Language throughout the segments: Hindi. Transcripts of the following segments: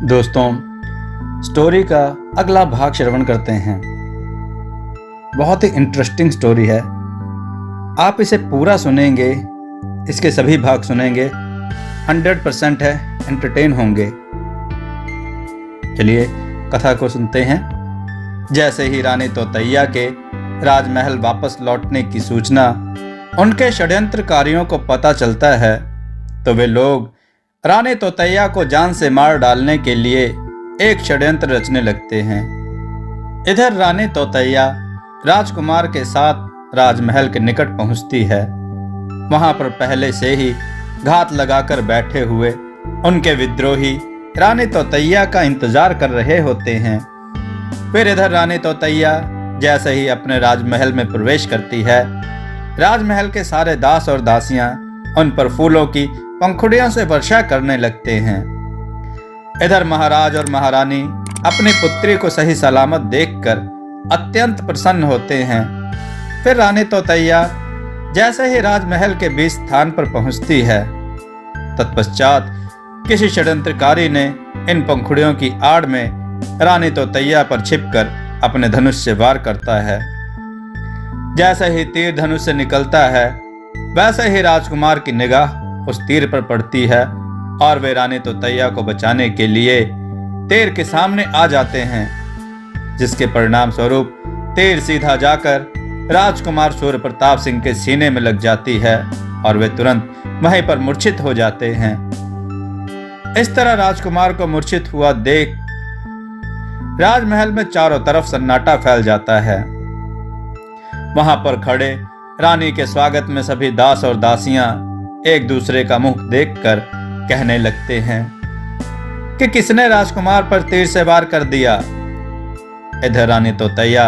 दोस्तों, स्टोरी का अगला भाग श्रवण करते हैं। बहुत ही इंटरेस्टिंग स्टोरी है। आप इसे पूरा सुनेंगे, इसके सभी भाग सुनेंगे, 100% है, एंटरटेन होंगे। चलिए कथा को सुनते हैं। जैसे ही रानी तोतैया के राजमहल वापस लौटने की सूचना उनके षड्यंत्रकारियों को पता चलता है, तो वे लोग रानी तोतैया को जान से मार डालने के लिए एक षड्यंत्र रचने लगते हैं। इधर रानी तोतैया राजकुमार के साथ राजमहल के निकट पहुंचती है। वहां पर पहले से ही घात लगाकर बैठे हुए उनके विद्रोही रानी तोतैया का इंतजार कर रहे होते हैं। फिर इधर रानी तोतैया जैसे ही अपने राजमहल में प्रवेश करती है, राजमहल के सारे दास और दासियां उन पर फूलों की पंखुड़ियों से वर्षा करने लगते हैं। इधर महाराज और महारानी अपनी पुत्री को सही सलामत देखकर अत्यंत प्रसन्न होते हैं। फिर रानी तोतैया जैसे ही राजमहल के बीच स्थान पर पहुंचती है, तत्पश्चात किसी षड्यंत्रकारी ने इन पंखुड़ियों की आड़ में रानी तोतैया पर छिपकर अपने धनुष से वार करता है। जैसे ही तीर धनुष से निकलता है, वैसे ही राजकुमार की निगाह उस तीर पर पड़ती है और वे रानी तोतैया को बचाने के लिए तीर के सामने आ जाते हैं, जिसके परिणाम स्वरूप तीर सीधा जाकर राजकुमार सूर्य प्रताप सिंह के सीने में लग जाती है और वे तुरंत वहीं पर मूर्छित हो जाते हैं। इस तरह राजकुमार को मूर्छित हुआ देख राजमहल में चारों तरफ सन्नाटा फैल जाता है। वहां पर खड़े रानी के स्वागत में सभी दास और दासियां एक दूसरे का मुख देखकर कहने लगते हैं कि किसने राजकुमार पर तीर से वार कर दिया। इधर रानी तोतैया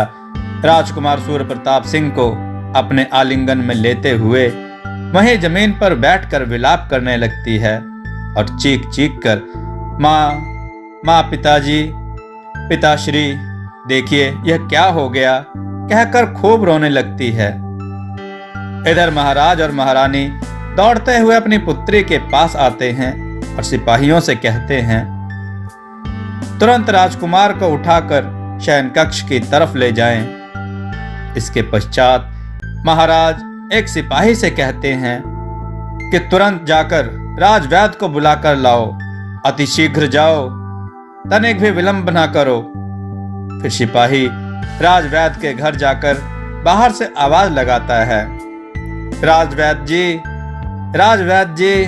राजकुमार सूर्य प्रताप सिंह को अपने आलिंगन में लेते हुए वहीं जमीन पर बैठकर विलाप करने लगती है और चीख चीख कर माँ पिताजी, पिताश्री, देखिए यह क्या हो गया कहकर खूब रोने लगती है। इधर महाराज और महारानी दौड़ते हुए अपनी पुत्री के पास आते हैं और सिपाहियों से कहते हैं तुरंत राजकुमार को उठाकर शयन कक्ष की तरफ ले जाएं। इसके पश्चात महाराज एक सिपाही से कहते हैं कि तुरंत जाकर राजवैद्य को बुलाकर लाओ, अति शीघ्र जाओ, तनिक भी विलंब ना करो। फिर सिपाही राजवैद्य के घर जाकर बाहर से आवाज लगाता है, राजवैद्य जी, राजवैद्य जी,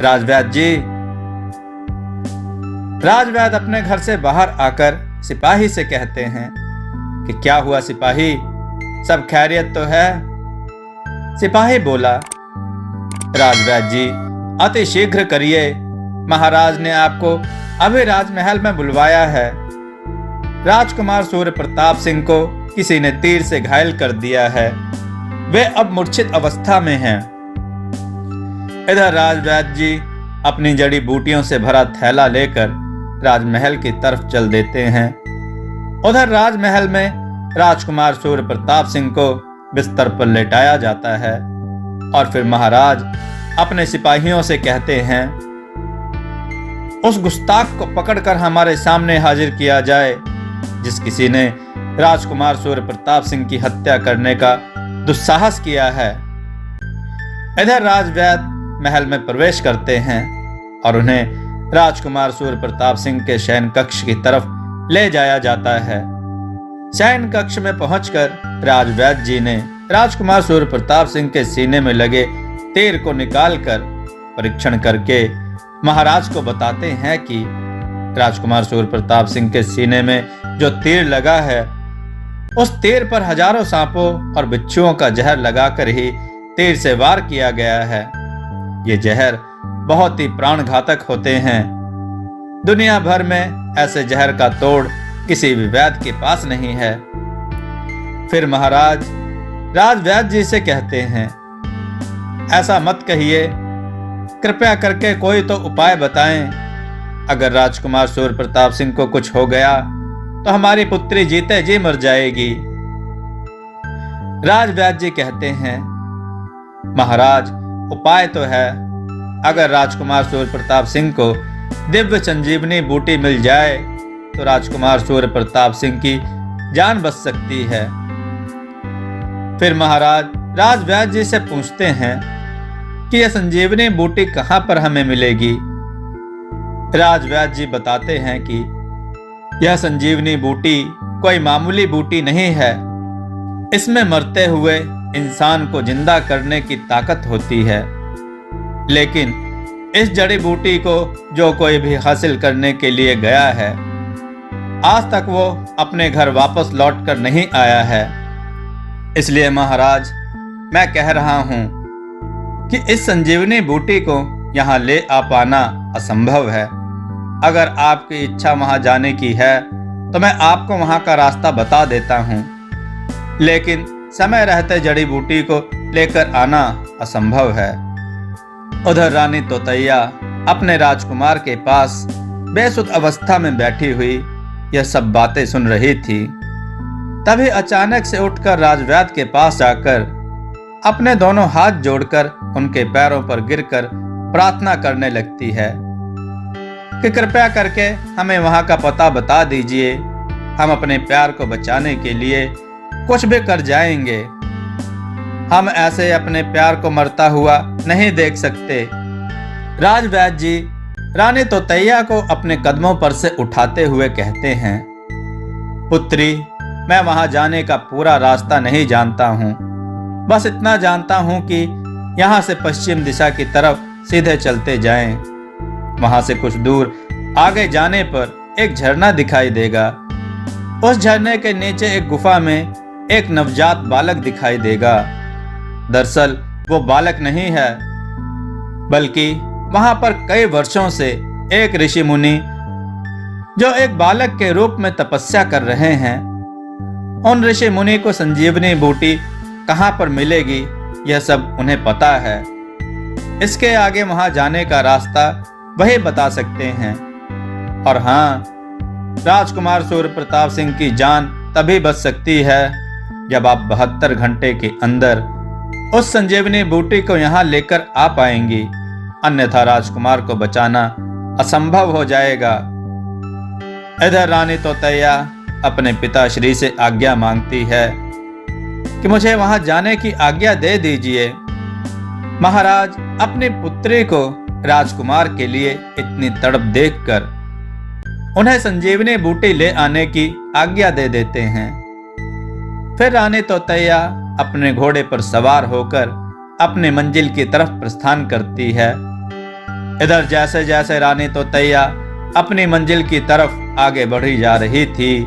राजवैद्य जी। राजवैद्य अपने घर से बाहर आकर सिपाही से कहते हैं कि क्या हुआ सिपाही, सब खैरियत तो है? सिपाही बोला, राजवैद्य जी अति शीघ्र करिए, महाराज ने आपको अभी राजमहल में बुलवाया है। राजकुमार सूर्य प्रताप सिंह को किसी ने तीर से घायल कर दिया है, वे अब मूर्छित अवस्था में हैं। इधर राजवैद्य जी अपनी जड़ी बूटियों से भरा थैला लेकर राजमहल की तरफ चल देते हैं। उधर राजमहल में राजकुमार सूर्य प्रताप सिंह को बिस्तर पर लेटाया जाता है और फिर महाराज अपने सिपाहियों से कहते हैं उस गुस्ताख को पकड़कर हमारे सामने हाजिर किया जाए जिस किसी ने राजकुमार सूर्य प्रताप सिंह की हत्या करने का दुस्साहस किया है। इधर राजवैद्य महल में प्रवेश करते हैं और उन्हें राजकुमार सूर्य प्रताप सिंह के शयन कक्ष की तरफ ले जाया जाता है। शयन कक्ष में पहुंचकर राजवैद्य जी ने राजकुमार सूर्य प्रताप सिंह के सीने में लगे तीर को निकालकर परीक्षण करके महाराज को बताते हैं कि राजकुमार सूर्य प्रताप सिंह के सीने में जो तीर लगा है, उस तीर पर हजारों सांपों और बिच्छुओं का जहर लगाकर ही तीर से वार किया गया है। ये जहर बहुत ही प्राणघातक होते हैं। दुनिया भर में ऐसे जहर का तोड़ किसी भी वैद्य के पास नहीं है। फिर महाराज राजवैद्य जी से कहते हैं, ऐसा मत कहिए, कृपया करके कोई तो उपाय बताएं। अगर राजकुमार सूर्य प्रताप सिंह को कुछ हो गया तो हमारी पुत्री जीते जी मर जाएगी। राजवैद्य जी कहते हैं, महाराज उपाय तो है, अगर राजकुमार सूर्य प्रताप सिंह को दिव्य संजीवनी बूटी मिल जाए तो राजकुमार सूर्य प्रताप सिंह की जान बच सकती है। फिर महाराज राजवैद्य जी से पूछते हैं कि यह संजीवनी बूटी कहां पर हमें मिलेगी। राजवैद्य जी बताते हैं कि यह संजीवनी बूटी कोई मामूली बूटी नहीं है। इसमें मरते हुए इंसान को जिंदा करने की ताकत होती है। लेकिन इस जड़ी बूटी को जो कोई भी हासिल करने के लिए गया है, आज तक वो अपने घर वापस लौट कर नहीं आया है। इसलिए महाराज मैं कह रहा हूं कि इस संजीवनी बूटी को यहाँ ले आ पाना असंभव है। अगर आपकी इच्छा वहां जाने की है तो मैं आपको वहां का रास्ता बता देता हूं, लेकिन समय रहते जड़ी बूटी को लेकर आना असंभव है। उधर रानी तोतैया अपने राजकुमार के पास बेसुध अवस्था में बैठी हुई यह सब बातें सुन रही थी। तभी अचानक से उठकर राजवैद्य के पास जाकर अपने दोनों हाथ जोड़कर उनके पैरों पर गिरकर प्रार्थना करने लगती है कि कृपया करके हमें वहां का पता बता दीजिए। हम अपने प्यार को बचाने के लिए कुछ भी कर जाएंगे। हम ऐसे अपने प्यार को मरता हुआ नहीं देख सकते। राजवैद्य जी रानी तोतैया को अपने कदमों पर से उठाते हुए कहते हैं, पुत्री, मैं वहां जाने का पूरा रास्ता नहीं जानता हूं। बस इतना जानता हूं कि यहां से पश्चिम दिशा की तरफ सीधे चलते जाएं। वहां से कुछ दूर आगे जाने पर एक झरना दिखाई देगा। उस झरने के नीचे एक गुफा में एक नवजात बालक दिखाई देगा। दरअसल वो बालक नहीं है, बल्कि वहां पर कई वर्षों से एक ऋषि मुनि जो एक बालक के रूप में तपस्या कर रहे हैं। उन ऋषि मुनि को संजीवनी बूटी कहां पर मिलेगी यह सब उन्हें पता है। इसके आगे वहां जाने का रास्ता वही बता सकते हैं। और हाँ, राजकुमार सूर्य प्रताप सिंह की जान तभी बच सकती है जब आप 72 घंटे के अंदर उस संजीवनी बूटी को यहाँ लेकर आ पाएंगी, अन्यथा राजकुमार को बचाना असंभव हो जाएगा। इधर रानी तोतैया अपने पिताश्री से आज्ञा मांगती है कि मुझे वहां जाने की आज्ञा दे दीजिए। महाराज अपनी पुत्री को राजकुमार के लिए इतनी तड़प देखकर उन्हें संजीवनी बूटी ले आने की आज्ञा दे देते हैं। फिर रानी तोतैया अपने घोड़े पर सवार होकर अपनी मंजिल की तरफ प्रस्थान करती है। इधर जैसे जैसे रानी तोतैया अपनी मंजिल की तरफ आगे बढ़ी जा रही थी,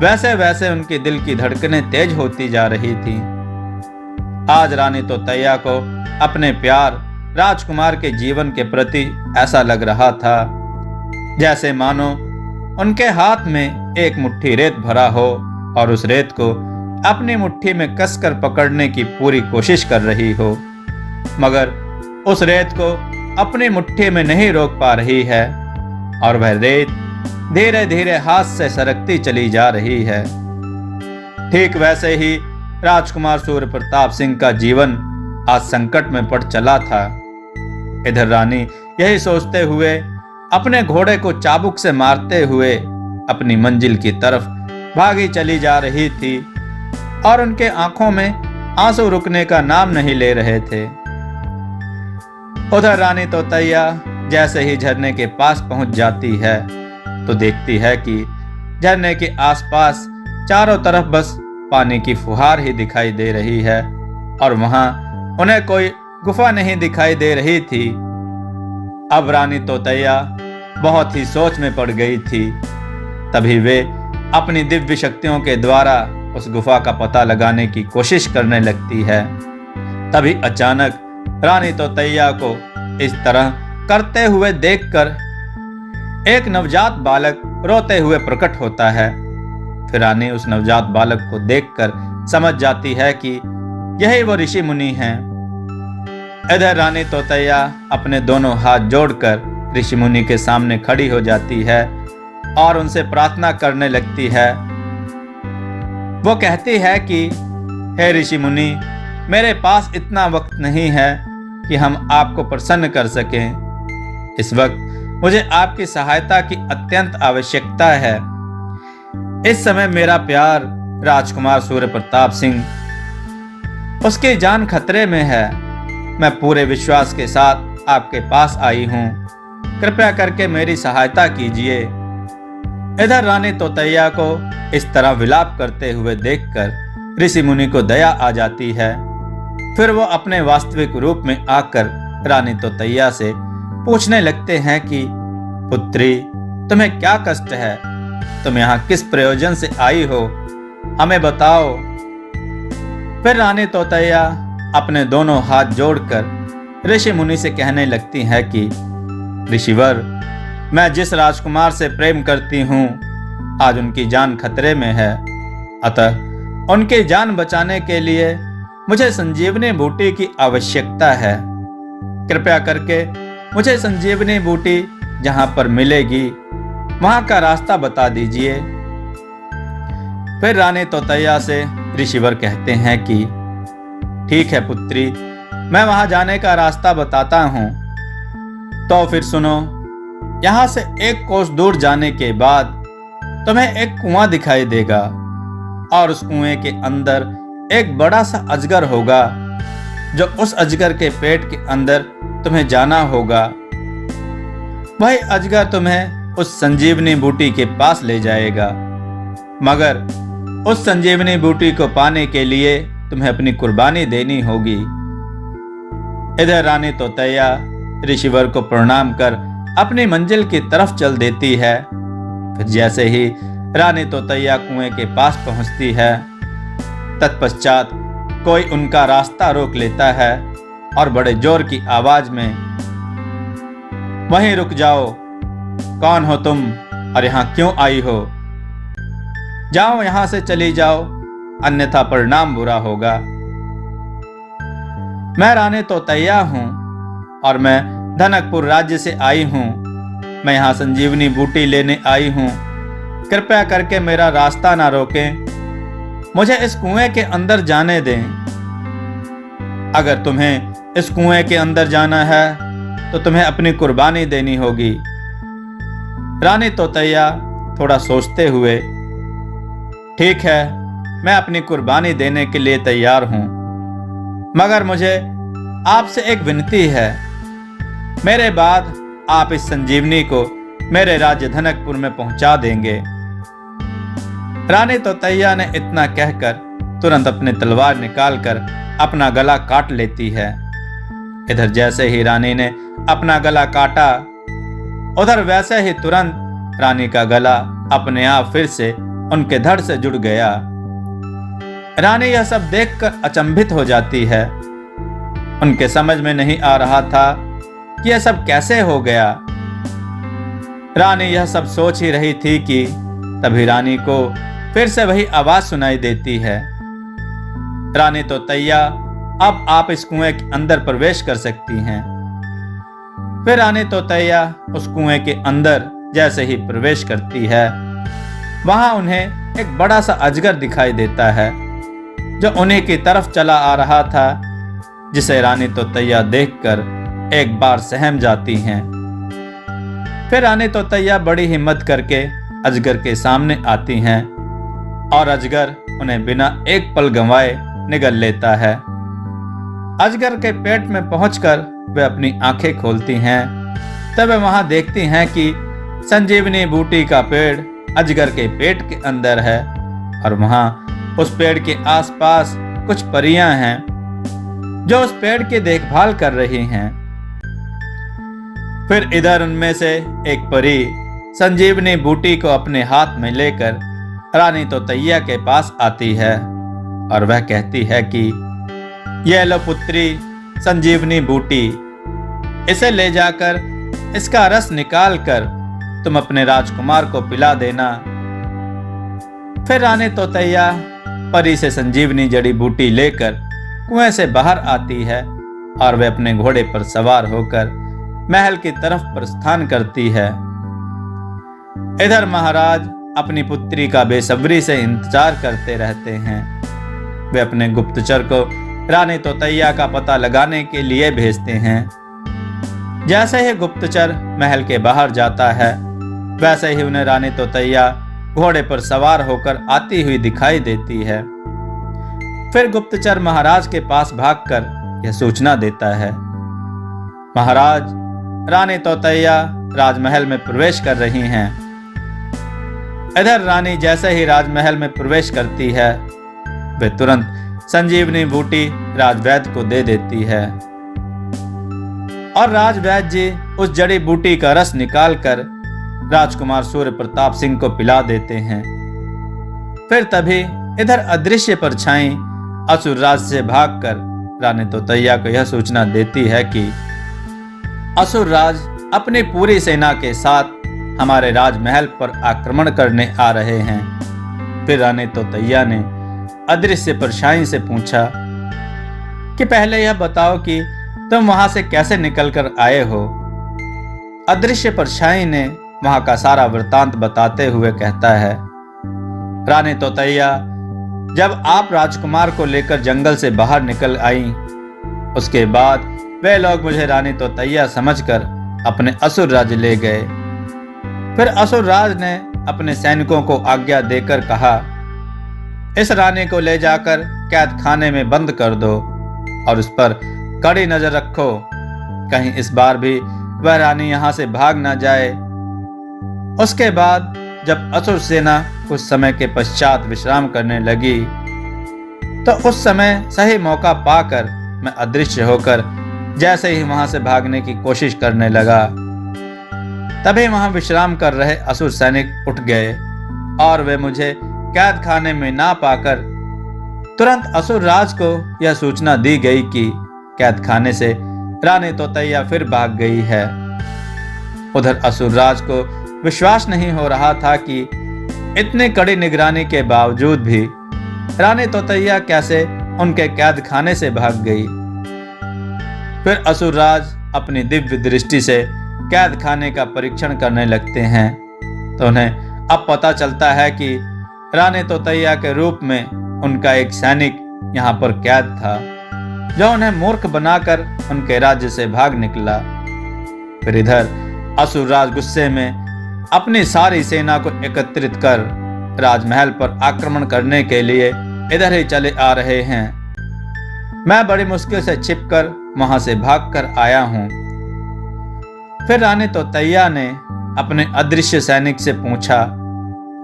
वैसे वैसे उनके दिल की धड़कनें तेज होती जा रही थी। आज रानी तोतैया को अपने प्यार राजकुमार के जीवन के प्रति ऐसा लग रहा था जैसे मानो उनके हाथ में एक मुट्ठी रेत भरा हो और उस रेत को अपनी मुट्ठी में कसकर पकड़ने की पूरी कोशिश कर रही हो, मगर उस रेत को अपनी मुट्ठी में नहीं रोक पा रही है और वह रेत धीरे धीरे हाथ से सरकती चली जा रही है। ठीक वैसे ही राजकुमार सूर्य प्रताप सिंह का जीवन आज संकट में पड़ चला था। इधर रानी यही सोचते हुए अपने घोड़े को चाबुक से मारते हुए अपनी मंजिल की तरफ भागी चली जा रही थी और उनके आंखों में आंसू रुकने का नाम नहीं ले रहे थे। उधर रानी तोतैया जैसे ही झरने के पास पहुंच जाती है तो देखती है कि झरने के आसपास चारों तरफ बस पानी की फुहार ही दिखाई दे रही है और वहां उन्हें कोई गुफा नहीं दिखाई दे रही थी। अब रानी तोतैया बहुत ही सोच में पड़ गई थी। तभी वे अपनी दिव्य शक्तियों के द्वारा उस गुफा का पता लगाने की कोशिश करने लगती है। तभी अचानक रानी तोतैया को इस तरह करते हुए देखकर एक नवजात बालक रोते हुए प्रकट होता है। फिर रानी उस नवजात बालक को देखकर समझ जाती है कि यही वो ऋषि मुनि हैं। इधर रानी तोतैया अपने दोनों हाथ जोड़कर ऋषि मुनि के सामने खड़ी हो जाती है और उनसे प्रार्थना करने लगती है। वो कहती है कि हे ऋषि मुनि, मेरे पास इतना वक्त नहीं है कि हम आपको प्रसन्न कर सकें। इस वक्त मुझे आपकी सहायता की अत्यंत आवश्यकता है। इस समय मेरा प्यार राजकुमार सूर्य प्रताप सिंह, उसकी जान खतरे में है। मैं पूरे विश्वास के साथ आपके पास आई हूँ, कृपया करके मेरी सहायता कीजिए। इधर रानी तोतैया को इस तरह विलाप करते हुए देखकर ऋषि मुनि को दया आ जाती है। फिर वो अपने वास्तविक रूप में आकर रानी तोतैया से पूछने लगते हैं कि पुत्री, तुम्हें क्या कष्ट है? तुम यहाँ किस प्रयोजन से आई हो, हमें बताओ। फिर रानी तोतैया अपने दोनों हाथ जोड़कर ऋषि मुनि से कहने लगती है कि ऋषिवर, मैं जिस राजकुमार से प्रेम करती हूँ, आज उनकी जान खतरे में है। अतः उनकी जान बचाने के लिए मुझे संजीवनी बूटी की आवश्यकता है। कृपया करके मुझे संजीवनी बूटी जहां पर मिलेगी वहां का रास्ता बता दीजिए। फिर रानी तोतैया से ऋषिवर कहते हैं कि ठीक है पुत्री, मैं वहां जाने का रास्ता बताता हूं। तो फिर सुनो, यहां से 1 कोस दूर जाने के बाद तुम्हें एक कुआं दिखाई देगा और उस कुएं के अंदर एक बड़ा सा अजगर होगा। जो उस अजगर के पेट के अंदर तुम्हें जाना होगा, वही अजगर तुम्हें उस संजीवनी बूटी के पास ले जाएगा। मगर उस संजीवनी बूटी को पाने के लिए तुम्हें अपनी कुर्बानी देनी होगी। इधर रानी तोतैया ऋषिवर को प्रणाम कर अपनी मंजिल की तरफ चल देती है। फिर जैसे ही रानी तोतैया कुएं के पास पहुंचती है, तत्पश्चात कोई उनका रास्ता रोक लेता है और बड़े जोर की आवाज में, वहीं रुक जाओ, कौन हो तुम और यहाँ क्यों आई हो? जाओ, यहां से चली जाओ, अन्यथा परिणाम बुरा होगा। मैं रानी तोतैया हूं और मैं धनकपुर राज्य से आई हूं। मैं यहाँ संजीवनी बूटी लेने आई हूं। कृपया करके मेरा रास्ता ना रोकें, मुझे इस कुएं के अंदर जाने दें। अगर तुम्हें इस कुएं के अंदर जाना है तो तुम्हें अपनी कुर्बानी देनी होगी। रानी तोतैया थोड़ा सोचते हुए, ठीक है, मैं अपनी कुर्बानी देने के लिए तैयार हूं, मगर मुझे आपसे एक विनती है। मेरे बाद आप इस संजीवनी को मेरे राज्य धनकपुर में पहुंचा देंगे। रानी तोतैया ने इतना कहकर तुरंत अपनी तलवार निकालकर अपना गला काट लेती है। इधर जैसे ही रानी ने अपना गला काटा, उधर वैसे ही तुरंत रानी का गला अपने आप फिर से उनके धड़ से जुड़ गया। रानी यह सब देखकर अचंभित हो जाती है। उनके समझ में नहीं आ रहा था कि यह सब कैसे हो गया। रानी यह सब सोच ही रही थी कि तभी रानी को फिर से वही आवाज सुनाई देती है, रानी तोतैया, अब आप इस कुएं के अंदर प्रवेश कर सकती हैं। फिर रानी तोतैया उस कुएं के अंदर जैसे ही प्रवेश करती है, वहां उन्हें एक बड़ा सा अजगर दिखाई देता है जो उन्हीं की तरफ चला आ रहा था, जिसे रानी तोतैया देखकर एक बार सहम जाती हैं। फिर रानी तोतैया बड़ी हिम्मत करके अजगर के सामने आती हैं और अजगर उन्हें बिना एक पल गंवाए निगल लेता है। अजगर के पेट में पहुंचकर वे अपनी आंखें खोलती हैं, तब वे वहां देखती हैं कि संजीवनी बूटी का पेड़ अजगर के पेट के अंदर है और वहां उस पेड़ के आसपास कुछ परियां हैं जो उस पेड़ की देखभाल कर रही हैं। फिर इधर उनमें से एक परी संजीवनी बूटी को अपने हाथ में लेकर रानी तोतैया के पास आती है और वह कहती है कि यह लो पुत्री संजीवनी बूटी, इसे ले जाकर इसका रस निकाल कर तुम अपने राजकुमार को पिला देना। फिर रानी तोतैया परी से संजीवनी जड़ी बूटी लेकर कुएं से बाहर आती है और वे अपने घोड़े पर सवार होकर महल की तरफ प्रस्थान करती है। इधर महाराज अपनी पुत्री का बेसब्री से इंतजार करते रहते हैं। वे अपने गुप्तचर को रानी तोतैया का पता लगाने के लिए भेजते हैं। जैसे ही गुप्तचर महल के बाहर जाता है, वैसे ही उन्हें रानी तोतैया घोड़े पर सवार होकर आती हुई दिखाई देती है। फिर गुप्तचर महाराज के पास भागकर यह सूचना देता है। महाराज, रानी तोतैया राजमहल में प्रवेश कर रही हैं। इधर रानी जैसे ही राजमहल में प्रवेश करती है, वे तुरंत संजीवनी बूटी राजवैद्य को दे देती है और राजवैद्य जी उस जड़ी बूटी का रस निकालकर राजकुमार सूर्य प्रताप सिंह को पिला देते हैं। फिर तभी इधर अदृश्य परछाई असुरराज से भागकर रानी तोतैया को यह सूचना देती है कि असुरराज अपनी पूरी सेना के साथ हमारे राजमहल पर आक्रमण करने आ रहे हैं। फिर रानी तोतैया ने अदृश्य परछाई से पूछा कि पहले यह बताओ कि तुम वहां से कैसे निकलकर आए हो। अदृश्य परछाई ने वहां का सारा वृतांत बताते हुए कहता है, रानी तोतैया, जब आप राजकुमार को लेकर जंगल से बाहर निकल आई, उसके बाद वे लोग मुझे रानी तोतैया समझकर अपने असुर राज्य ले गए। फिर असुर राज ने अपने सैनिकों को आज्ञा देकर कहा, इस रानी को ले जाकर कैद खाने में बंद कर दो और उस पर कड़ी नजर रखो, कहीं इस बार भी वह रानी यहां से भाग ना जाए। उसके बाद जब असुर सेना कुछ समय के पश्चात विश्राम करने लगी, तो उस समय सही मौका पाकर मैं अदृश्य होकर जैसे ही वहां से भागने की कोशिश करने लगा, तभी वहां विश्राम कर रहे असुर सैनिक उठ गए और वे मुझे कैद खाने में ना पाकर तुरंत असुर राज को यह सूचना दी गई कि कैद खाने से रानी तोतैया फिर भाग गई है। उधर असुर राज को विश्वास नहीं हो रहा था कि इतनी कड़ी निगरानी के बावजूद भी रानी तोतैया कैसे उनके कैद खाने से भाग गई। फिर असुर राज अपनी दिव्य दृष्टि से कैद खाने का परीक्षण करने लगते हैं, तो उन्हें अब पता चलता है कि रानी तोतैया के रूप में उनका एक सैनिक यहाँ पर कैद था, जो उन्हें मूर्ख बनाकर उनके राज्य से भाग निकला। फिर इधर असुरराज गुस्से में अपनी सारी सेना को एकत्रित कर राजमहल पर आक्रमण करने के लिए इधर ही चले आ रहे हैं। मैं बड़ी मुश्किल से छिपकर वहां से भागकर आया हूं। फिर रानी तोतैया ने अपने अदृश्य सैनिक से पूछा,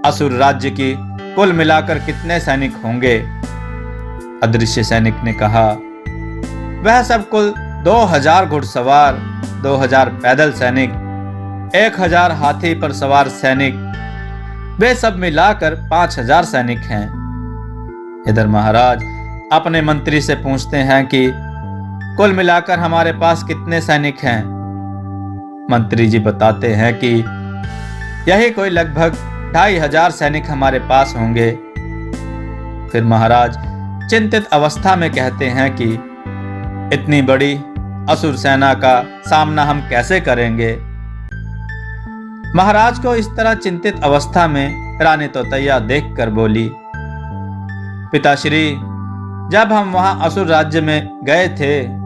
असुर राज्य की कुल मिलाकर कितने सैनिक होंगे? अदृश्य सैनिक ने कहा, वह सब कुल 2000 घुड़सवार, 2000 पैदल सैनिक, 1000 हाथी पर सवार सैनिक, वे सब मिलाकर 5000 सैनिक हैं। इधर महाराज अपने मंत्री से पूछते हैं कि कुल मिलाकर हमारे पास कितने सैनिक हैं? मंत्री जी बताते हैं कि यही कोई लगभग 2500 सैनिक हमारे पास होंगे। फिर महाराज चिंतित अवस्था में कहते हैं कि इतनी बड़ी असुर सेना का सामना हम कैसे करेंगे? महाराज को इस तरह चिंतित अवस्था में रानी तोतैया देखकर बोली, पिताश्री, जब हम वहां असुर राज्य में गए थे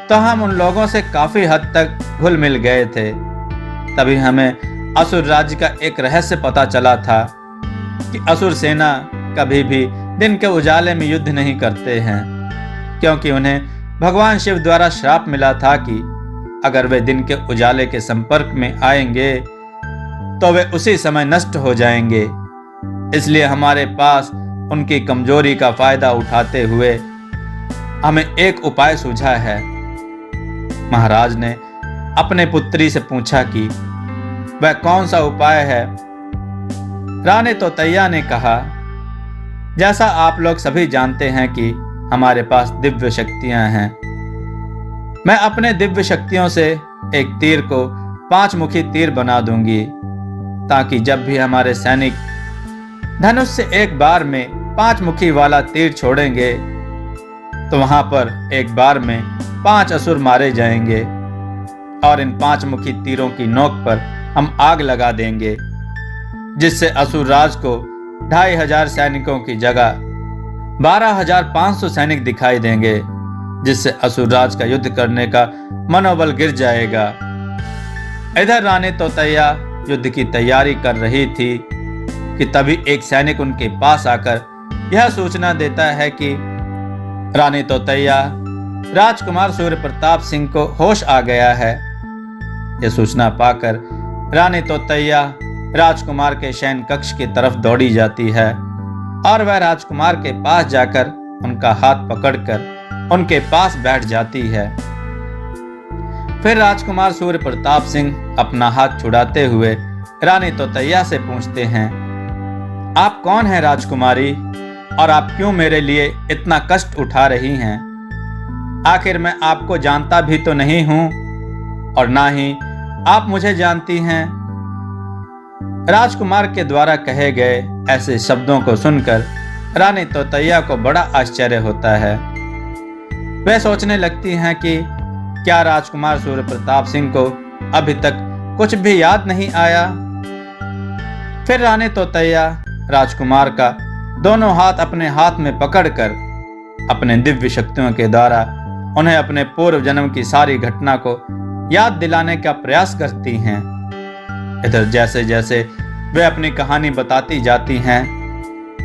तो हम उन लोगों से काफी हद तक घुल मिल गए थे। तभी हमें असुर राज्य का एक रहस्य पता चला था कि असुर सेना कभी भी दिन के उजाले में युद्ध नहीं करते हैं, क्योंकि उन्हें भगवान शिव द्वारा श्राप मिला था कि अगर वे दिन के उजाले के संपर्क में आएंगे तो वे उसी समय नष्ट हो जाएंगे। इसलिए हमारे पास उनकी कमजोरी का फायदा उठाते हुए हमें एक उपाय सूझा है। महाराज ने अपने पुत्री से पूछा कि वह कौन सा उपाय है? रानी तोतैया ने कहा, जैसा आप लोग सभी जानते हैं कि हमारे पास दिव्य शक्तियां हैं। मैं अपने दिव्य शक्तियों से एक तीर को 5 मुखी तीर बना दूंगी, ताकि जब भी हमारे सैनिक धनुष से एक बार में 5 मुखी वाला तीर छोड़ेंगे तो वहां पर एक बार में 5 असुर मारे जाएंगे और इन 5 मुखी तीरों की नोक पर हम आग लगा देंगे, जिससे असुर राज को 2500 सैनिकों की जगह 12500 सैनिक दिखाई देंगे जिससे असुरराज का युद्ध करने का मनोबल गिर जाएगा। इधर रानी तोतैया युद्ध की तैयारी कर रही थी कि तभी एक सैनिक उनके पास आकर यह सूचना देता है कि रानी तोतैया, राजकुमार सूर्य प्रताप सिंह को होश आ गया है। यह सूचना पाकर रानी तोतैया राजकुमार के शयन कक्ष की तरफ दौड़ी जाती है और वह राजकुमार के पास जाकर उनका हाथ पकड़कर उनके पास बैठ जाती है। फिर राजकुमार सूर्य प्रताप सिंह अपना हाथ छुड़ाते हुए रानी तोतैया से पूछते हैं, आप कौन हैं राजकुमारी, और आप क्यों मेरे लिए इतना कष्ट उठा रही हैं? आखिर मैं आपको जानता भी तो नहीं हूं और ना ही आप मुझे जानती हैं। राजकुमार के द्वारा कहे गए ऐसे शब्दों को सुनकर रानी तोतैया को बड़ा आश्चर्य होता है। वह सोचने लगती हैं कि क्या राजकुमार सूर्य प्रताप सिंह को अभी तक कुछ भी याद नहीं आया। फिर रानी तोतैया राजकुमार का दोनों हाथ अपने हाथ में पकड़कर अपने दिव्य शक्तियों के द्वारा उन्हें अपने पूर्व जन्म की सारी घटना को याद दिलाने का प्रयास करती हैं। इधर जैसे जैसे वे अपनी कहानी बताती जाती हैं,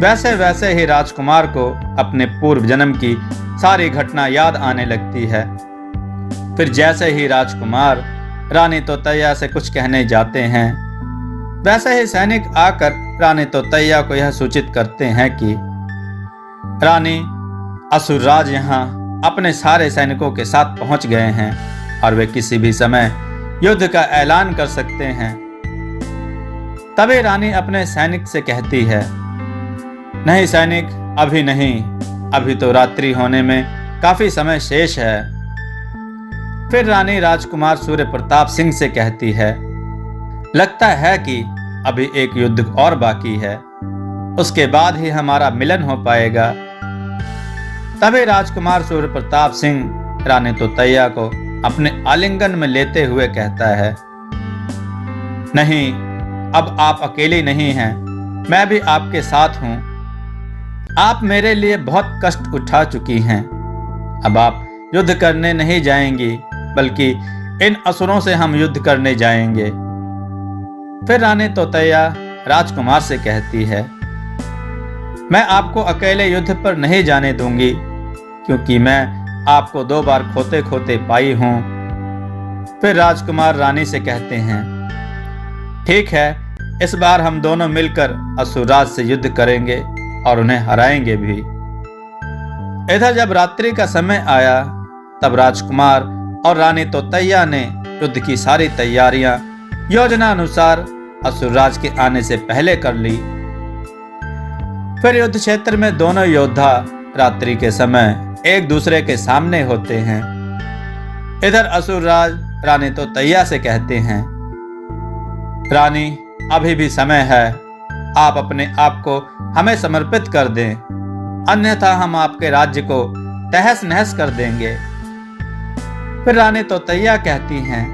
वैसे वैसे ही राजकुमार को अपने पूर्व जन्म की सारी घटना याद आने लगती है। फिर जैसे ही राजकुमार रानी तोतैया से कुछ कहने जाते हैं, वैसे ही सैनिक आकर रानी तोतैया को यह सूचित करते हैं कि रानी, असुरराज यहाँ अपने सारे सैनिकों के साथ पहुंच गए हैं और वे किसी भी समय युद्ध का ऐलान कर सकते हैं। तभी रानी अपने सैनिक से कहती है, नहीं सैनिक, अभी नहीं, अभी तो रात्रि होने में काफी समय शेष है। फिर रानी राजकुमार सूर्य प्रताप सिंह से कहती है, लगता है कि अभी एक युद्ध और बाकी है, उसके बाद ही हमारा मिलन हो पाएगा। तभी राजकुमार सूर्य प्रताप सिंह रानी तोतैया को अपने आलिंगन में लेते हुए कहता है, नहीं, अब आप अकेली नहीं हैं, मैं भी आपके साथ हूं। आप मेरे लिए बहुत कष्ट उठा चुकी हैं। अब आप युद्ध करने नहीं जाएंगी, बल्कि इन असुरों से हम युद्ध करने जाएंगे। फिर रानी तोतैया राजकुमार से कहती है, मैं आपको अकेले युद्ध पर नहीं जाने दूंगी, क्योंकि मैं आपको 2 बार खोते खोते पाई हूं। फिर राजकुमार रानी से कहते हैं, ठीक है, इस बार हम दोनों मिलकर असुरराज से युद्ध करेंगे और उन्हें हराएंगे भी। इधर जब रात्रि का समय आया, तब राजकुमार और रानी तोतैया ने युद्ध की सारी तैयारियां योजना अनुसार असुरराज के आने से पहले कर ली। फिर युद्ध क्षेत्र में दोनों योद्धा रात्रि के समय एक दूसरे के सामने होते हैं। इधर असुरराज रानी तोतैया से कहते हैं, रानी, अभी भी समय है, आप अपने आप को हमें समर्पित कर दें, अन्यथा हम आपके राज्य को तहस नहस कर देंगे। फिर रानी तोतैया कहती हैं,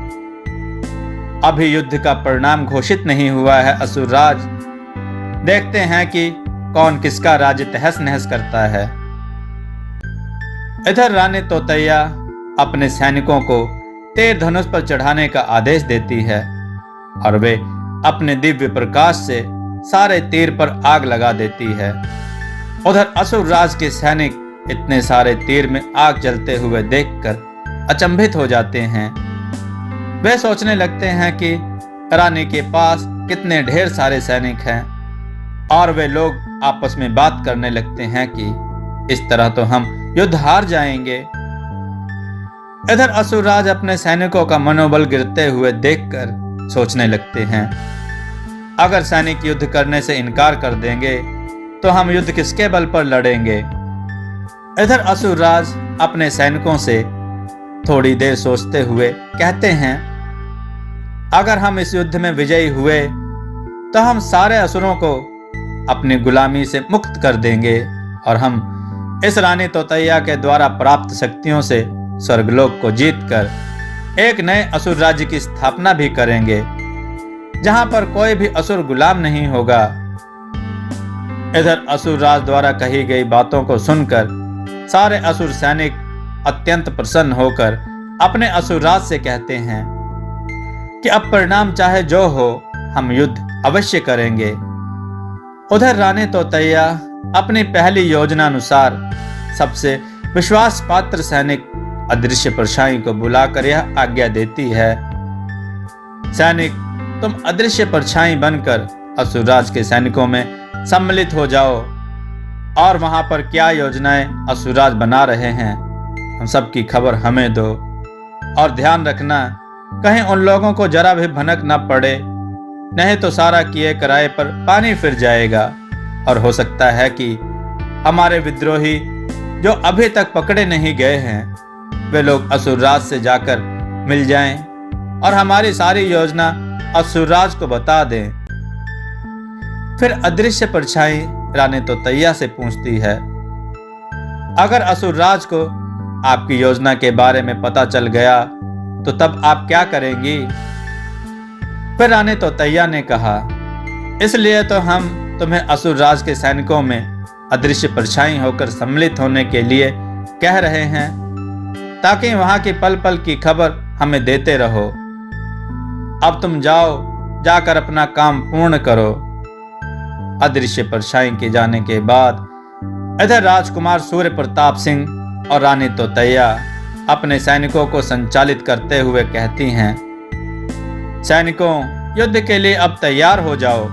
अभी युद्ध का परिणाम घोषित नहीं हुआ है असुरराज, देखते हैं कि कौन किसका राज्य तहस नहस करता है। इधर रानी तोतैया अपने सैनिकों को तीर धनुष पर चढ़ाने का आदेश देती है और वे अपने दिव्य प्रकाश से सारे तीर पर आग लगा देती है। उधर असुरराज के सैनिक इतने सारे तीर में आग जलते हुए देखकर अचंभित हो जाते हैं। वे सोचने लगते हैं कि रानी के पास कितने ढेर सारे सैनिक हैं और वे लोग आपस में बात करने लगते हैं कि इस तरह तो हम युद्ध हार जाएंगे। इधर असुरराज अपने सैनिकों का मनोबल गिरते हुए देखकर सोचने लगते हैं, अगर सैनिक युद्ध करने से इनकार कर देंगे तो हम युद्ध किसके बल पर लड़ेंगे। इधर असुरराज अपने सैनिकों से थोड़ी देर सोचते हुए कहते हैं, अगर हम इस युद्ध में विजयी हुए तो हम सारे असुरों को अपनी गुलामी से मुक्त कर देंगे और हम इस रानी तोतैया के द्वारा प्राप्त शक्तियों से स्वर्गलोक को जीतकर एक नए असुर राज्य की स्थापना भी करेंगे, जहां पर कोई भी असुर गुलाम नहीं होगा। इधर असुर राज द्वारा कही गई बातों को सुनकर सारे असुर सैनिक अत्यंत प्रसन्न होकर अपने असुरराज से कहते हैं कि अब परिणाम चाहे जो हो, हम युद्ध अवश्य करेंगे। उधर रानी तोतैया अपनी पहली योजना अनुसार सबसे विश्वास पात्र सैनिक अदृश्य परछाई को बुलाकर यह आज्ञा देती है, सैनिक, तुम अदृश्य परछाई बनकर असुरराज के सैनिकों में सम्मिलित हो जाओ और वहां पर क्या योजनाएं असुरराज बना रहे हैं उन सब की खबर हमें दो। और ध्यान रखना, कहीं उन लोगों को जरा भी भनक न पड़े, नहीं तो सारा किए कराए पर पानी फिर जाएगा और हो सकता है कि हमारे विद्रोही जो अभी तक पकड़े नहीं गए हैं वे लोग असुरराज से जाकर मिल जाएं और हमारी सारी योजना असुरराज को बता दें। फिर अदृश्य परछाई रानी तोतैया से पूछती है, अगर असुरराज को आपकी योजना के बारे में पता चल गया तो तब आप क्या करेंगी? फिर रानी तोतैया ने कहा, इसलिए तो हम तुम्हें असुरराज के सैनिकों में अदृश्य परछाई होकर सम्मिलित होने के लिए कह रहे हैं, ताकि वहां की पल पल की खबर हमें देते रहो। अब तुम जाओ, जाकर अपना काम पूर्ण करो। अदृश्य परछाई के जाने के बाद इधर राजकुमार सूर्य प्रताप सिंह और रानी तोतैया अपने सैनिकों को संचालित करते हुए कहती हैं, सैनिकों, युद्ध के लिए अब तैयार हो जाओ।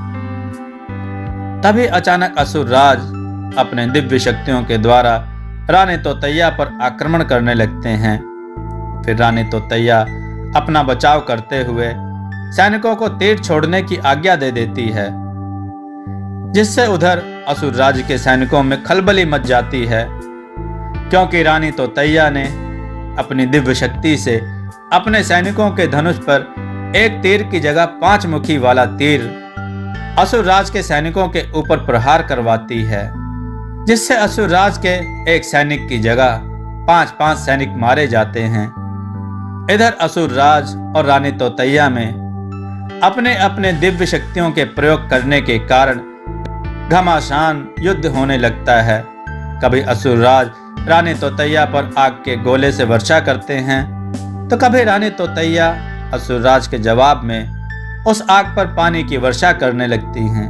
तभी अचानक असुरराज अपने दिव्य शक्तियों के द्वारा रानी तोतैया पर आक्रमण करने लगते हैं। फिर रानी तोतैया अपना बचाव करते हुए सैनिकों को तीर छोड़ने की आज्ञा दे देती है, जिससे उधर असुरराज के सैनिकों में खलबली मच जाती है, क्योंकि रानी तोतैया ने अपनी दिव्य शक्ति से अपने सैनिकों के धनुष पर एक तीर की जगह 5 मुखी वाला तीर असुरराज के सैनिकों के ऊपर प्रहार करवाती है, जिससे असुरराज के एक सैनिक की जगह 5-5 सैनिक मारे जाते हैं। इधर असुरराज और रानी तोतैया में अपने अपने दिव्य शक्तियों के प्रयोग करने के कारण घमासान युद्ध होने लगता है। कभी असुरराज रानी तोतैया पर आग के गोले से वर्षा करते हैं, तो कभी रानी तोतैया असुरराज के जवाब में उस आग पर पानी की वर्षा करने लगती हैं।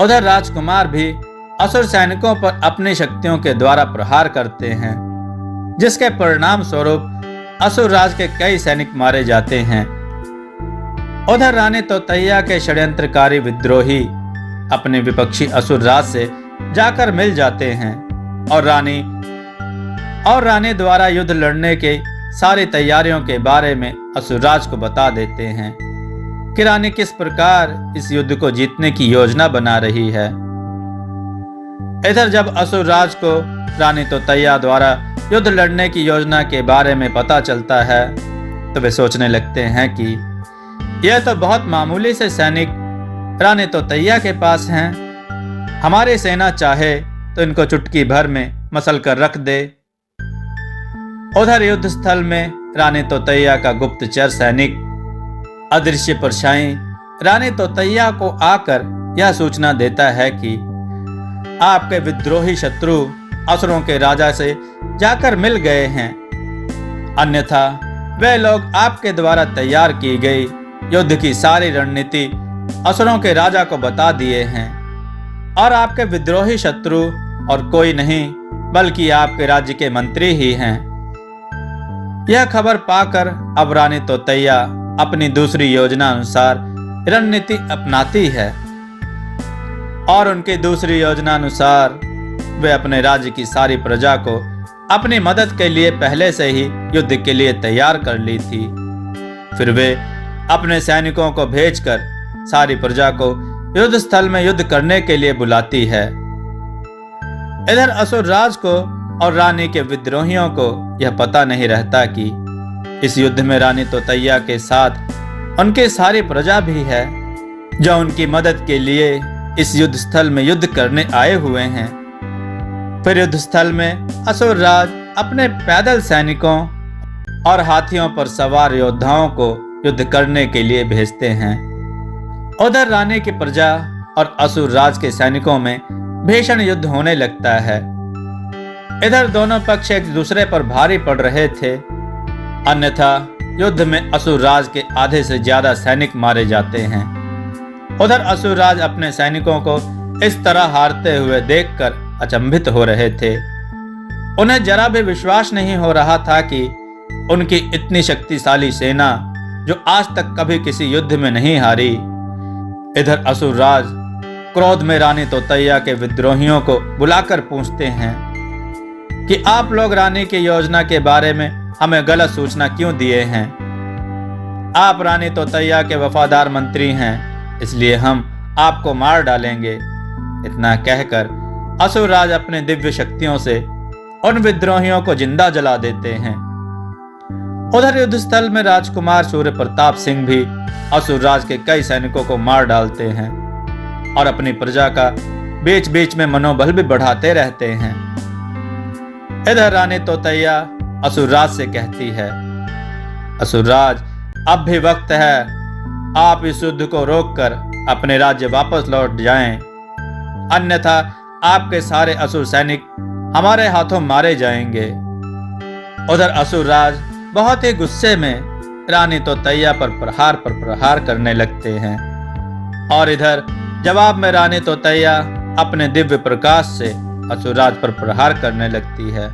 उधर राजकुमार भी असुर सैनिकों पर अपनी शक्तियों के द्वारा प्रहार करते हैं, जिसके परिणाम स्वरूप असुरराज के कई सैनिक मारे जाते हैं। उधर रानी तोतैया के षड्यंत्रकारी विद्रोही अपने विपक्षी असुरराज से जाकर मिल जाते हैं और रानी द्वारा युद्ध लड़ने के सारी तैयारियों के बारे में असुरराज को बता देते हैं कि रानी किस प्रकार इस युद्ध को जीतने की योजना बना रही है। इधर जब असुरराज को रानी तोतैया द्वारा युद्ध लड़ने की योजना के बारे में पता चलता है, तो वे सोचने लगते हैं कि यह तो बहुत मामूली से सैनिक रानी तोतैया के पास हैं। हमारी सेना चाहे तो इनको चुटकी भर में मसल कर रख दे। उधर युद्ध स्थल में रानी तोतैया का गुप्तचर सैनिक अदृश्य परछाई रानी तोतैया को आकर यह सूचना देता है कि आपके विद्रोही शत्रु असुरों के राजा से जाकर मिल गए हैं, अन्यथा वे लोग आपके द्वारा तैयार की गई युद्ध की सारी रणनीति असुरों के राजा को बता दिए हैं और आपके विद्रोही शत्रु और कोई नहीं बल्कि आपके राज्य के मंत्री ही हैं। यह खबर पाकर अब रानी तोतैया अपनी दूसरी योजना अनुसार रणनीति अपनाती है और उनकी दूसरी योजना अनुसार वे अपने राज्य की सारी प्रजा को अपनी मदद के लिए पहले से ही युद्ध के लिए तैयार कर ली थी। फिर वे अपने सैनिकों को भेजकर सारी प्रजा को युद्ध स्थल में युद्ध करने के लिए बुलाती है। इधर असुरराज को और रानी के विद्रोहियों को यह पता नहीं रहता कि इस युद्ध में रानी तोतैया के साथ उनकी सारी प्रजा भी है, जो उनकी मदद के लिए इस युद्ध स्थल में युद्ध करने आए हुए हैं। फिर युद्ध स्थल में असुरराज अपने पैदल सैनिकों और हाथियों पर सवार योद्धाओं को युद्ध करने के लिए भेजते हैं। उधर रानी की प्रजा और असुरराज के सैनिकों में भीषण युद्ध होने लगता है। इधर दोनों पक्ष एक दूसरे पर भारी पड़ रहे थे, अन्यथा युद्ध में असुरराज के आधे से ज्यादा सैनिक मारे जाते हैं। उधर असुरराज अपने सैनिकों को इस तरह हारते हुए देखकर अचंभित हो रहे थे। उन्हें जरा भी विश्वास नहीं हो रहा था कि उनकी इतनी शक्तिशाली सेना, जो आज तक कभी किसी युद्ध में नहीं हारी। इधर असुरराज क्रोध में रानी तोतैया के विद्रोहियों को बुलाकर पूछते हैं कि आप लोग रानी की योजना के बारे में हमें गलत सूचना क्यों दिए हैं। आप रानी तोतैया के वफादार मंत्री हैं, इसलिए हम आपको मार डालेंगे। इतना कहकर असुरराज अपने दिव्य शक्तियों से उन विद्रोहियों को जिंदा जला देते हैं। उधर युद्ध स्थल में राजकुमार सूर्य प्रताप सिंह भी असुरराज के कई सैनिकों को मार डालते हैं और अपनी प्रजा का बीच बीच में मनोबल भी बढ़ाते रहते हैं। इधर रानी तोतैया असुरराज से कहती है, असुरराज, अब भी वक्त है, आप इस युद्ध को रोककर अपने राज्य वापस लौट जाएं, अन्यथा आपके सारे असुर सैनिक हमारे हाथों मारे जाएंगे। उधर असुरराज बहुत ही गुस्से में रानी तोतैया पर प्रहार करने लगते हैं और इधर जवाब में रानी तोतैया अपने दिव्य प्रकाश से असुरराज पर प्रहार करने लगती है।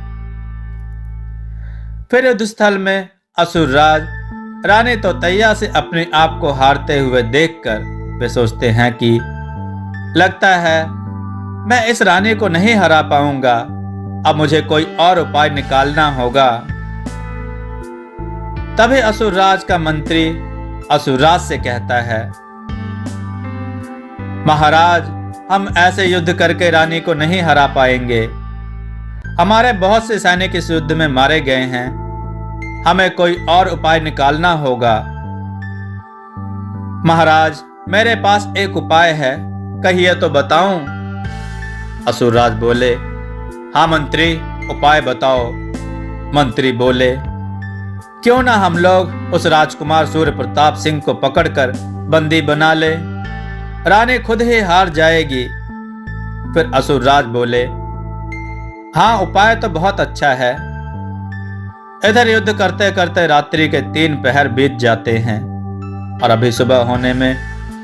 फिर युद्ध स्थल में असुरराज रानी तोतैया से अपने आप को हारते हुए देखकर वे सोचते हैं कि लगता है मैं इस रानी को नहीं हरा पाऊंगा, अब मुझे कोई और उपाय निकालना होगा। तभी असुरराज का मंत्री असुरराज से कहता है, महाराज, हम ऐसे युद्ध करके रानी को नहीं हरा पाएंगे। हमारे बहुत से सैनिक इस युद्ध में मारे गए हैं, हमें कोई और उपाय निकालना होगा। महाराज, मेरे पास एक उपाय है, कहिए तो बताऊं। असुरराज बोले, हाँ मंत्री, उपाय बताओ। मंत्री बोले, क्यों ना हम लोग उस राजकुमार सूर्य प्रताप सिंह को पकड़कर बंदी बना ले, रानी खुद ही हार जाएगी। फिर असुरराज बोले, हाँ, उपाय तो बहुत अच्छा है। इधर युद्ध करते करते रात्रि के 3 पहर बीत जाते हैं और अभी सुबह होने में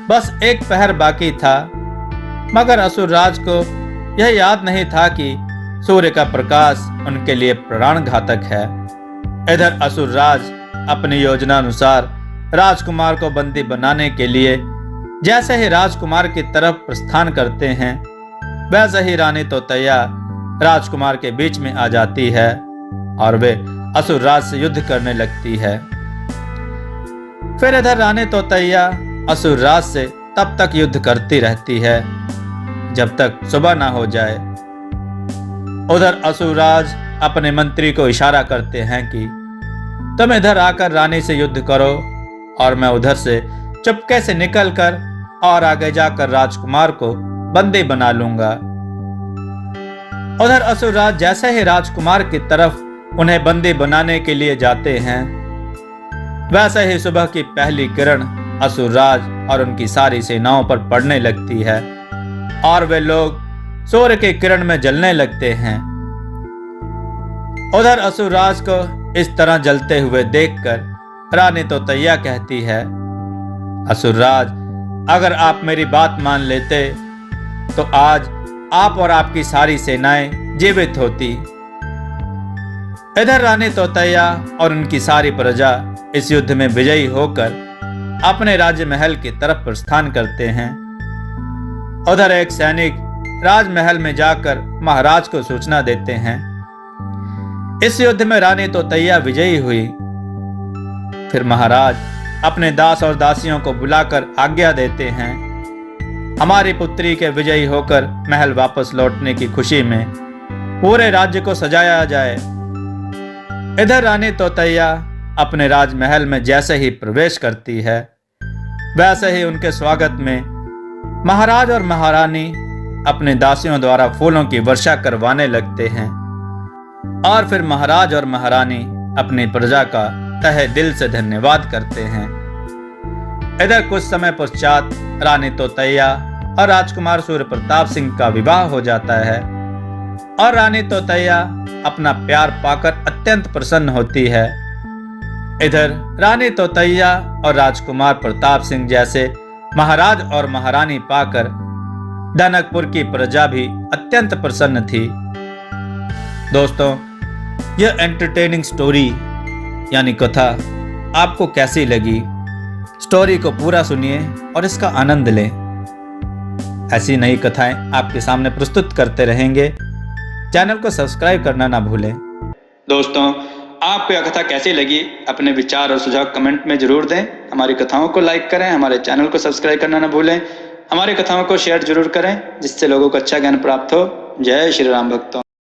बस 1 पहर बाकी था, मगर असुरराज को यह याद नहीं था कि सूर्य का प्रकाश उनके लिए प्राण घातक है। इधर असुरराज अपनी योजना अनुसार राजकुमार को बंदी बनाने के लिए जैसे ही राजकुमार की तरफ प्रस्थान करते हैं, वैसे ही रानी तोतैया राजकुमार के बीच में आ जाती है और वे असुरराज से युद्ध करने लगती है। फिर इधर रानी तोतैया असुरराज से तब तक युद्ध करती रहती है जब तक सुबह ना हो जाए। उधर असुरराज अपने मंत्री को इशारा करते हैं कि तुम इधर आकर रानी से युद्ध करो और मैं उधर से चुपके से निकलकर और आगे जाकर राजकुमार को बंदी बना लूंगा। उधर असुरराज जैसे ही राजकुमार की तरफ उन्हें बंदी बनाने के लिए जाते हैं, वैसे ही सुबह की पहली किरण असुरराज और उनकी सारी सेनाओं पर पड़ने लगती है और वे लोग सूर्य की किरण में जलने लगते हैं। उधर असुरराज को इस तरह जलते हुए देखकर रानी तोतैया कहती है, असुरराज, अगर आप मेरी बात मान लेते तो आज आप और आपकी सारी सेनाएं जीवित होती। इधर रानी तोतैया और उनकी सारी प्रजा इस युद्ध में विजयी होकर अपने राज्य महल की तरफ प्रस्थान करते हैं। उधर एक सैनिक राजमहल में जाकर महाराज को सूचना देते हैं, इस युद्ध में रानी तोतैया विजयी हुई। फिर महाराज अपने दास और दासियों को बुलाकर आज्ञा देते हैं, हमारी पुत्री के विजयी होकर महल वापस लौटने की खुशी में पूरे राज्य को सजाया जाए। इधर रानी तोतैया अपने राजमहल में जैसे ही प्रवेश करती है, वैसे ही उनके स्वागत में महाराज और महारानी अपने दासियों द्वारा फूलों की वर्षा करवाने लगते हैं और फिर महाराज और महारानी अपनी प्रजा का तहे दिल से धन्यवाद करते हैं। इधर कुछ समय पश्चात रानी तोतैया और राजकुमार सूर्य प्रताप सिंह का विवाह हो जाता है और रानी तोतैया अपना प्यार पाकर अत्यंत प्रसन्न होती है। इधर रानी तोतैया और राजकुमार प्रताप सिंह जैसे महाराज और महारानी पाकर धनकपुर की प्रजा भी अत्यंत प्रसन्न थी। दोस्तों, यह एंटरटेनिंग स्टोरी यानी कथा आपको कैसी लगी? स्टोरी को पूरा सुनिए और इसका आनंद लें। ऐसी नई कथाएं आपके सामने प्रस्तुत करते रहेंगे। चैनल को सब्सक्राइब करना ना भूलें। दोस्तों, आपको यह कथा कैसी लगी? अपने विचार और सुझाव कमेंट में जरूर दें। हमारी कथाओं को लाइक करें, हमारे चैनल को सब्सक्राइब करना ना भूलें। हमारी कथाओं को शेयर जरूर करें जिससे लोगों को अच्छा ज्ञान प्राप्त हो। जय श्री राम भक्तों।